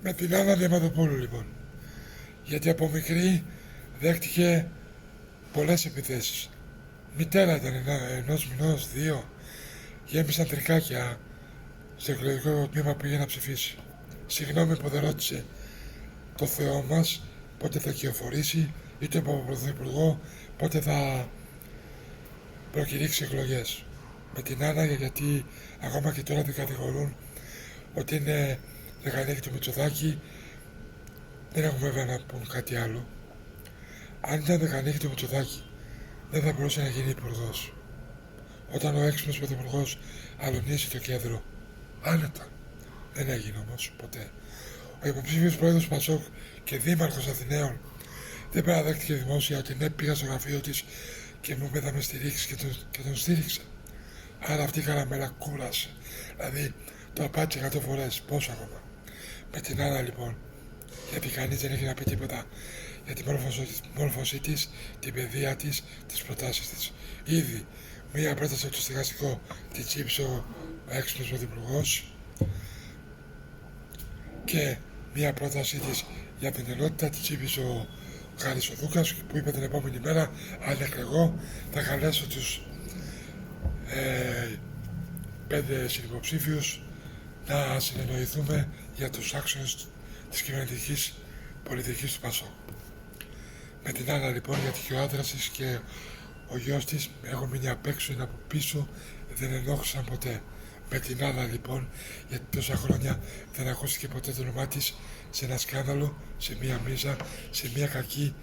Με την Άννα Διαμαντοπούλου λοιπόν. Γιατί από μικρή δέχτηκε πολλές επιθέσεις. Μητέρα ήταν ενός μηνός, 2. Γέμισαν τρικάκια στο εκλογικό τμήμα που πήγε να ψηφίσει. Συγγνώμη που δεν ρώτησε το Θεό μας πότε θα κυοφορήσει ή τον Πρωθυπουργό πότε θα προκηρύξει εκλογές. Με την Άννα, γιατί ακόμα και τώρα την κατηγορούν ότι είναι δεκανίκη του Μητσοτάκη. Δεν έχουν βέβαια να πούν κάτι άλλο. Αν ήταν δεκανίκη του Μητσοτάκη, δεν θα μπορούσε να γίνει υπουργός. Όταν ο έξυπνος πρωθυπουργός αλωνίσει το κέντρο, άνετα. Δεν έγινε όμως ποτέ. Ο υποψήφιος πρόεδρος Πασόκ και δήμαρχος Αθηναίων δεν παραδέχτηκε δημόσια ότι ναι, πήγα στο γραφείο της και μου είπε θα με στηρίξει και τον στήριξε. Άρα αυτή η καραμέλα κούρασε. Δηλαδή το απάντησε 100 φορές. Πόσο ακόμα. Με την Άννα λοιπόν, γιατί κανείς δεν έχει να πει τίποτα για τη μόρφωσή της, την παιδεία της, τις προτάσεις της. Ήδη μία πρόταση από το στεγαστικό την τσίψε ο έξυπνος πρωθυπουργός και μία πρότασή της για την ενότητα την τσίψε ο Γάρης ο Δούκας, που είπε την επόμενη μέρα αν εκλεγώ θα καλέσω τους 5 συνυποψήφιους να συνεννοηθούμε για τους άξονες της κυβερνητικής πολιτικής του Πασόκ. Με την Άννα λοιπόν, γιατί και ο άντρας της και ο γιος της έχουν μείνει απ' έξω, είναι από πίσω, δεν ενόχλησαν ποτέ. Με την Άννα λοιπόν, γιατί τόσα χρόνια δεν ακούστηκε ποτέ το όνομά της σε ένα σκάνδαλο, σε μία μίζα, σε μία κακή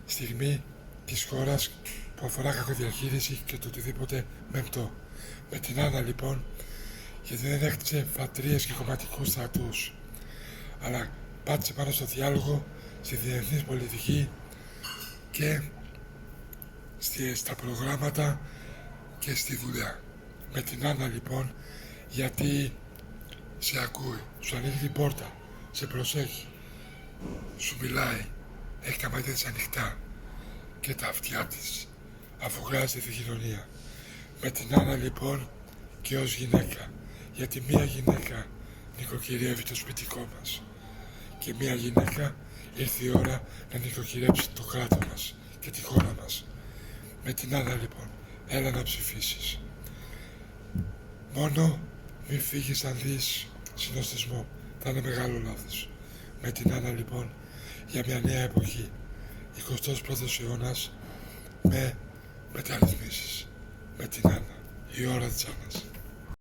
στιγμή της χώρας που αφορά κακοδιαχείριση και το οτιδήποτε μεμπτό. Με την Άννα λοιπόν, γιατί δεν έχτισε φατρίες και κομματικούς στρατούς, αλλά πάτησε πάνω στο διάλογο, στη διεθνή πολιτική και στα προγράμματα και στη δουλειά. Με την Άννα λοιπόν, γιατί σε ακούει, σου ανοίγει την πόρτα, σε προσέχει, σου μιλάει, έχει τα μάτια της ανοιχτά και τα αυτιά της, αφού χρειάζεται τη κοινωνία. Με την Άννα λοιπόν και ως γυναίκα, γιατί μία γυναίκα νοικοκυριεύει το σπιτικό μας και μία γυναίκα ήρθε η ώρα να νοικοκυρέψει το κράτος μας και τη χώρα μας. Με την Άννα λοιπόν, έλα να ψηφίσεις. Μόνο μη φύγεις αν δεις συνοστισμό, θα είναι μεγάλο λάθος. Με την Άννα λοιπόν, για μια νέα εποχή, 21ος αιώνας με μεταρρυθμίσεις. Με την Άννα, η ώρα της Άννας.